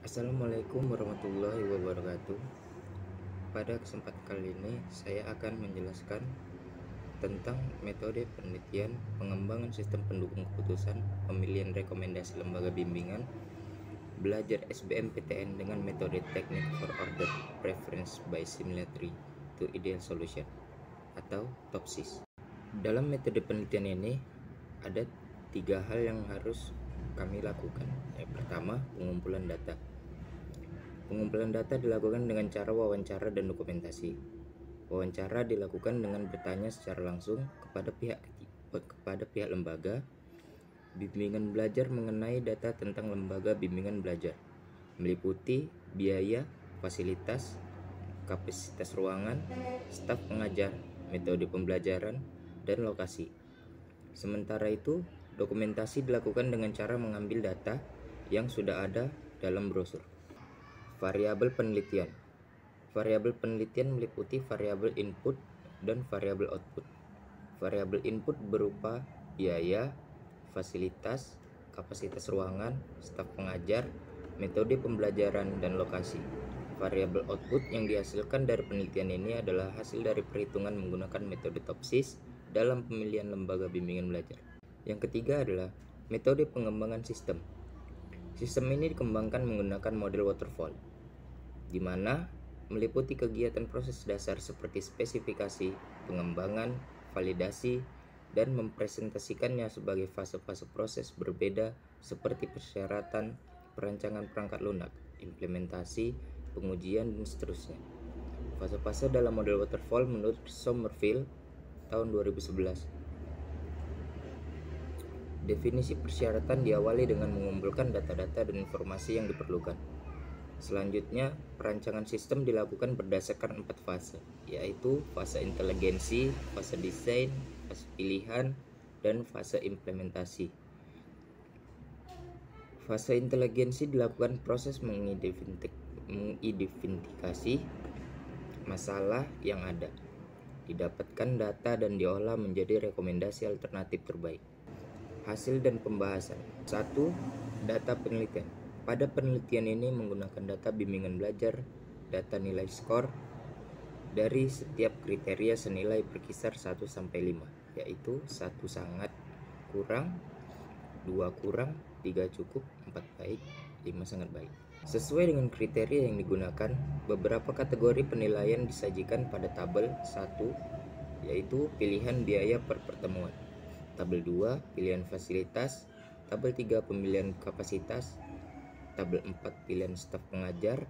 Assalamualaikum warahmatullahi wabarakatuh. Pada kesempatan kali ini saya akan menjelaskan tentang metode penelitian pengembangan sistem pendukung keputusan pemilihan rekomendasi lembaga bimbingan belajar SBMPTN dengan metode Technique for Order Preference by Similarity to Ideal Solution atau TOPSIS. Dalam metode penelitian ini ada 3 hal yang harus kami lakukan. Yang pertama, pengumpulan data. Pengumpulan data dilakukan dengan cara wawancara dan dokumentasi. Wawancara dilakukan dengan bertanya secara langsung kepada pihak lembaga bimbingan belajar mengenai data tentang lembaga bimbingan belajar, meliputi biaya, fasilitas, kapasitas ruangan, staf pengajar, metode pembelajaran, dan lokasi. Sementara itu, dokumentasi dilakukan dengan cara mengambil data yang sudah ada dalam brosur. Variabel penelitian. Variabel penelitian meliputi variabel input dan variabel output. Variabel input berupa biaya, fasilitas, kapasitas ruangan, staf pengajar, metode pembelajaran, dan lokasi. Variabel output yang dihasilkan dari penelitian ini adalah hasil dari perhitungan menggunakan metode TOPSIS dalam pemilihan lembaga bimbingan belajar. Yang ketiga adalah metode pengembangan sistem. Sistem ini dikembangkan menggunakan model waterfall, di mana meliputi kegiatan proses dasar seperti spesifikasi, pengembangan, validasi, dan mempresentasikannya sebagai fase-fase proses berbeda seperti persyaratan, perancangan perangkat lunak, implementasi, pengujian, dan seterusnya. Fase-fase dalam model waterfall menurut Sommerville tahun 2011. Definisi persyaratan diawali dengan mengumpulkan data-data dan informasi yang diperlukan. Selanjutnya, perancangan sistem dilakukan berdasarkan 4 fase, yaitu fase inteligensi, fase desain, fase pilihan, dan fase implementasi. Fase inteligensi dilakukan proses mengidentifikasi masalah yang ada, didapatkan data dan diolah menjadi rekomendasi alternatif terbaik. Hasil dan pembahasan. 1. Data penelitian. Pada penelitian ini menggunakan data bimbingan belajar, data nilai skor dari setiap kriteria senilai berkisar 1 sampai 5, yaitu 1 sangat kurang, 2 kurang, 3 cukup, 4 baik, 5 sangat baik. Sesuai dengan kriteria yang digunakan, beberapa kategori penilaian disajikan pada tabel 1, yaitu pilihan biaya per pertemuan, tabel 2 pilihan fasilitas, tabel 3 pemilihan kapasitas, tabel 4 pilihan staf pengajar,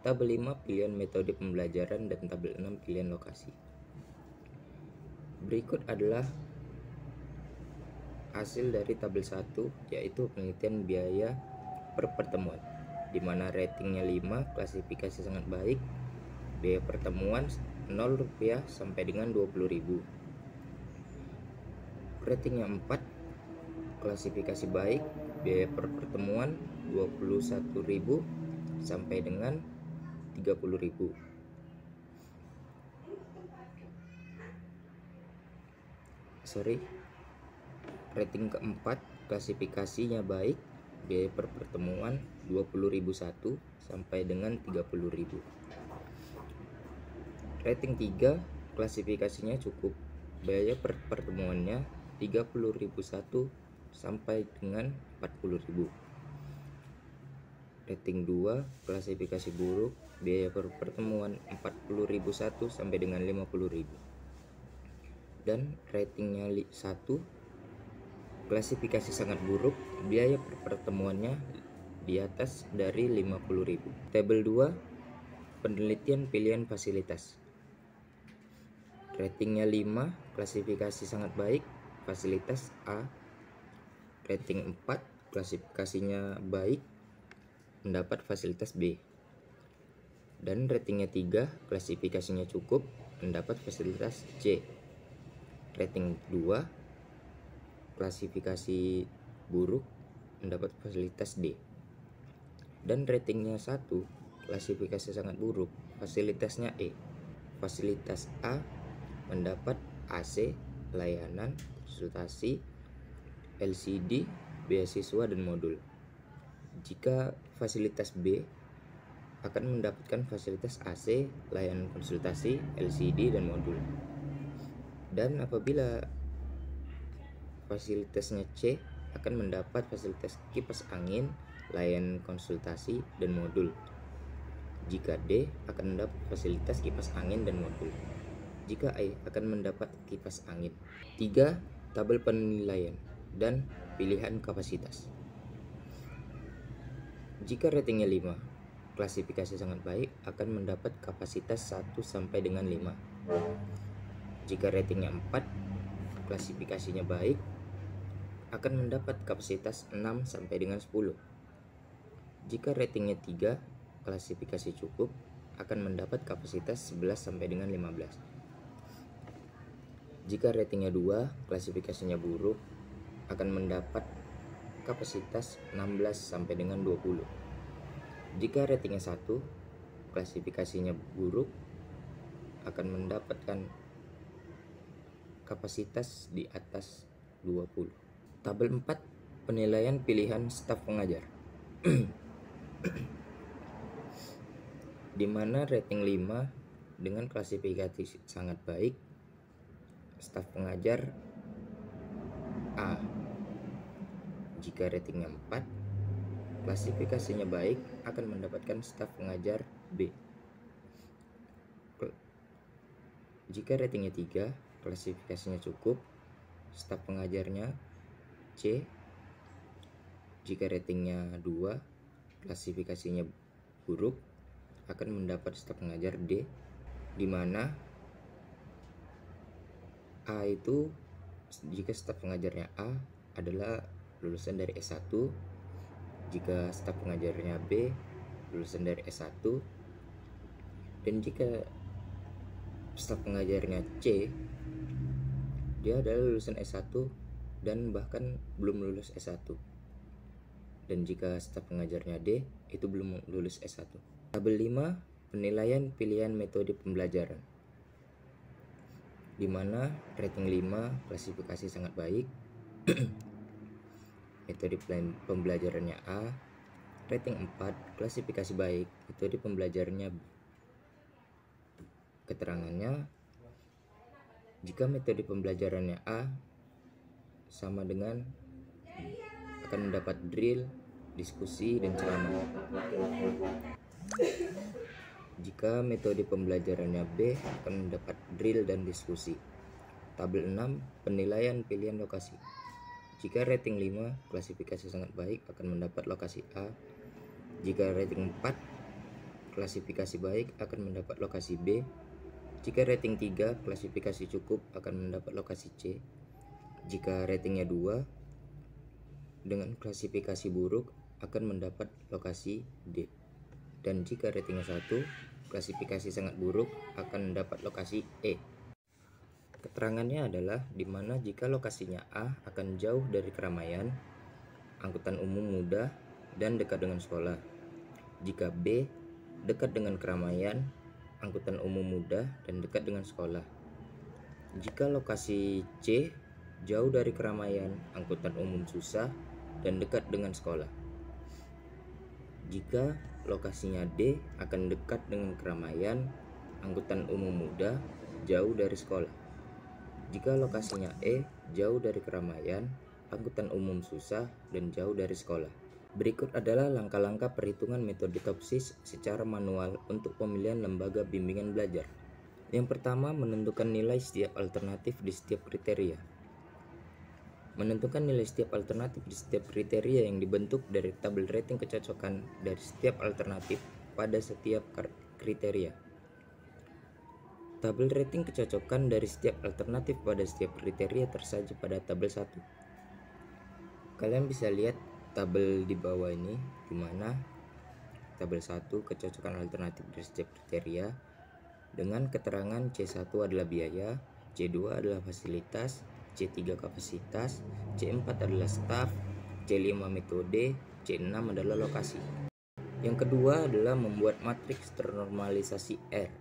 tabel 5 pilihan metode pembelajaran, dan tabel 6 pilihan lokasi. Berikut adalah hasil dari tabel 1, yaitu penelitian biaya per pertemuan, di mana ratingnya 5, klasifikasi sangat baik, biaya pertemuan Rp0 sampai dengan Rp20.000. Ratingnya 4, klasifikasi baik, biaya per pertemuan Rp21.000 sampai dengan Rp30.000. Rating keempat, klasifikasinya baik, biaya per pertemuan Rp20.001 sampai dengan Rp30.000. Rating 3, klasifikasinya cukup, biaya per pertemuannya Rp30.001 sampai dengan Rp40.000. Rating 2, klasifikasi buruk, biaya per pertemuan Rp40.001 sampai dengan Rp50.000. Dan ratingnya 1, klasifikasi sangat buruk, biaya per pertemuannya di atas dari Rp50.000. Tabel 2, penelitian pilihan fasilitas. Ratingnya 5, klasifikasi sangat baik, fasilitas A. Rating 4, klasifikasinya baik, mendapat fasilitas B. Dan ratingnya 3, klasifikasinya cukup, mendapat fasilitas C. Rating 2, klasifikasi buruk, mendapat fasilitas D. Dan ratingnya 1, klasifikasi sangat buruk, fasilitasnya E. Fasilitas A mendapat AC, layanan, konsultasi, LCD, beasiswa, dan modul. Jika fasilitas B akan mendapatkan fasilitas AC, layanan konsultasi, LCD, dan modul. Dan apabila fasilitasnya C, akan mendapat fasilitas kipas angin, layanan konsultasi, dan modul. Jika D, akan mendapat fasilitas kipas angin dan modul. Jika E, akan mendapat kipas angin. 3. Tabel penilaian dan pilihan kapasitas. Jika ratingnya 5, klasifikasi sangat baik, akan mendapat kapasitas 1 sampai dengan 5. Jika ratingnya 4, klasifikasinya baik, akan mendapat kapasitas 6 sampai dengan 10. Jika ratingnya 3, klasifikasi cukup, akan mendapat kapasitas 11 sampai dengan 15. Jika ratingnya 2, klasifikasinya buruk, akan mendapat kapasitas 16 sampai dengan 20. Jika ratingnya 1, klasifikasinya buruk, akan mendapatkan kapasitas di atas 20. Tabel 4, penilaian pilihan staf pengajar. Di mana rating 5 dengan klasifikasi sangat baik, staf pengajar A. Jika ratingnya 4, klasifikasinya baik, akan mendapatkan staf pengajar B. Jika ratingnya 3, klasifikasinya cukup, staf pengajarnya C. Jika ratingnya 2, klasifikasinya buruk, akan mendapat staf pengajar D, di mana A itu jika staf pengajarnya A adalah lulusan dari S1, jika staf pengajarnya B lulusan dari S1, dan jika staf pengajarnya C dia adalah lulusan S1 dan bahkan belum lulus S1, dan jika staf pengajarnya D itu belum lulus S1. Tabel 5, penilaian pilihan metode pembelajaran. Di mana rating 5 klasifikasi sangat baik, metode pembelajarannya A. Rating 4 klasifikasi baik, metode pembelajarannya B. Keterangannya, jika metode pembelajarannya A sama dengan akan mendapat drill, diskusi, dan ceramah. Jika metode pembelajarannya B, akan mendapat drill dan diskusi. Tabel 6, penilaian pilihan lokasi. Jika rating 5, klasifikasi sangat baik, akan mendapat lokasi A. Jika rating 4, klasifikasi baik, akan mendapat lokasi B. Jika rating 3, klasifikasi cukup, akan mendapat lokasi C. Jika ratingnya 2, dengan klasifikasi buruk, akan mendapat lokasi D. Dan jika ratingnya 1, klasifikasi sangat buruk, akan mendapat lokasi E. Keterangannya adalah di mana jika lokasinya A akan jauh dari keramaian, angkutan umum mudah, dan dekat dengan sekolah. Jika B dekat dengan keramaian, angkutan umum mudah, dan dekat dengan sekolah. Jika lokasi C jauh dari keramaian, angkutan umum susah, dan dekat dengan sekolah. Jika lokasinya D akan dekat dengan keramaian, angkutan umum mudah, jauh dari sekolah. Jika lokasinya E jauh dari keramaian, angkutan umum susah, dan jauh dari sekolah. Berikut adalah langkah-langkah perhitungan metode TOPSIS secara manual untuk pemilihan lembaga bimbingan belajar. Yang pertama, menentukan nilai setiap alternatif di setiap kriteria. Menentukan nilai setiap alternatif di setiap kriteria yang dibentuk dari tabel rating kecocokan dari setiap alternatif pada setiap kriteria. Tabel rating kecocokan dari setiap alternatif pada setiap kriteria tersaji pada tabel 1. Kalian bisa lihat tabel di bawah ini, di mana tabel 1 kecocokan alternatif dari setiap kriteria dengan keterangan C1 adalah biaya, C2 adalah fasilitas, C3 kapasitas, C4 adalah staf, C5 metode, C6 adalah lokasi. Yang kedua adalah membuat matriks ternormalisasi R.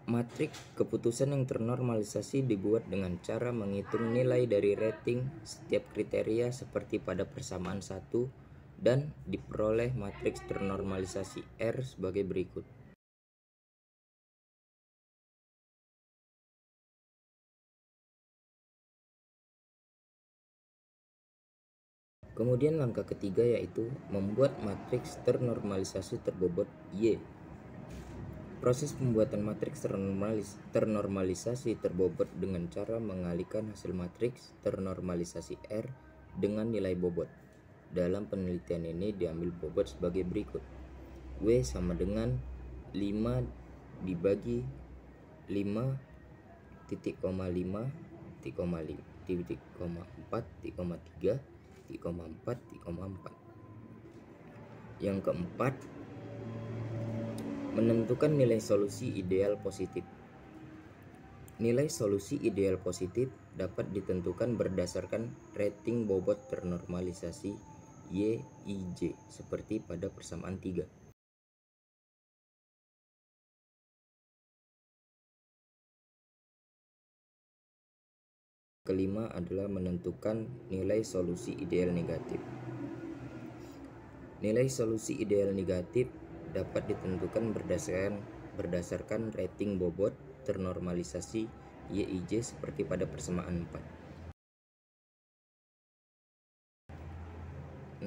Matriks keputusan yang ternormalisasi dibuat dengan cara menghitung nilai dari rating setiap kriteria seperti pada persamaan 1, dan diperoleh matriks ternormalisasi R sebagai berikut. Kemudian langkah ketiga yaitu membuat matriks ternormalisasi terbobot Y. Proses pembuatan matriks ternormalisasi terbobot dengan cara mengalihkan hasil matriks ternormalisasi R dengan nilai bobot. Dalam penelitian ini diambil bobot sebagai berikut. W sama dengan 5 dibagi 5 titik koma 5 titik koma 5 titik koma 4 titik koma 3 titik koma 4 titik koma 4. Yang keempat, menentukan nilai solusi ideal positif. Nilai solusi ideal positif dapat ditentukan berdasarkan rating bobot ternormalisasi YIJ seperti pada persamaan 3. Kelima adalah menentukan nilai solusi ideal negatif. Nilai solusi ideal negatif dapat ditentukan berdasarkan rating bobot ternormalisasi YIJ seperti pada persamaan 4.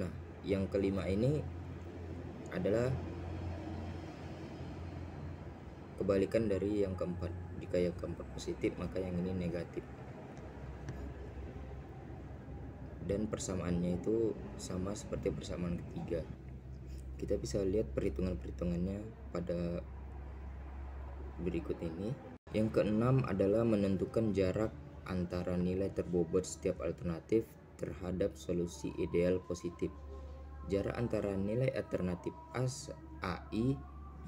Nah, yang kelima ini adalah kebalikan dari yang keempat. Jika yang keempat positif, maka yang ini negatif. Dan persamaannya itu sama seperti persamaan ketiga. Kita bisa lihat perhitungannya pada berikut ini. Yang keenam adalah menentukan jarak antara nilai terbobot setiap alternatif terhadap solusi ideal positif. Jarak antara nilai alternatif AI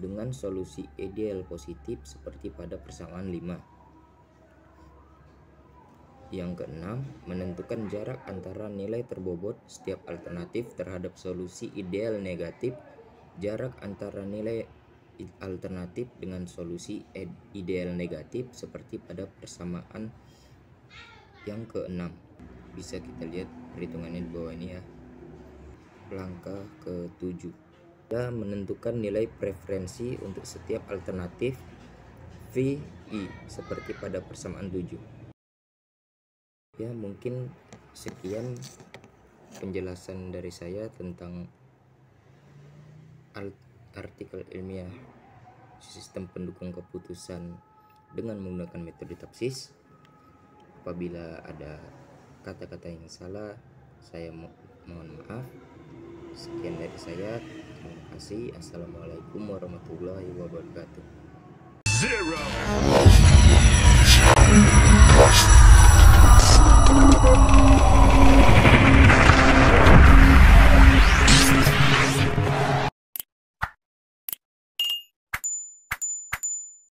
dengan solusi ideal positif seperti pada persamaan 5. Yang keenam, menentukan jarak antara nilai terbobot setiap alternatif terhadap solusi ideal negatif. Jarak antara nilai alternatif dengan solusi ideal negatif seperti pada persamaan yang keenam. Bisa kita lihat perhitungannya di bawah ini ya. Langkah ke-7, kita menentukan nilai preferensi untuk setiap alternatif VI seperti pada persamaan 7. Ya, mungkin sekian penjelasan dari saya tentang artikel ilmiah sistem pendukung keputusan dengan menggunakan metode TAPSIS. Apabila ada kata-kata yang salah, saya mohon maaf. Sekian dari saya. Terima kasih. Assalamualaikum warahmatullahi wabarakatuh.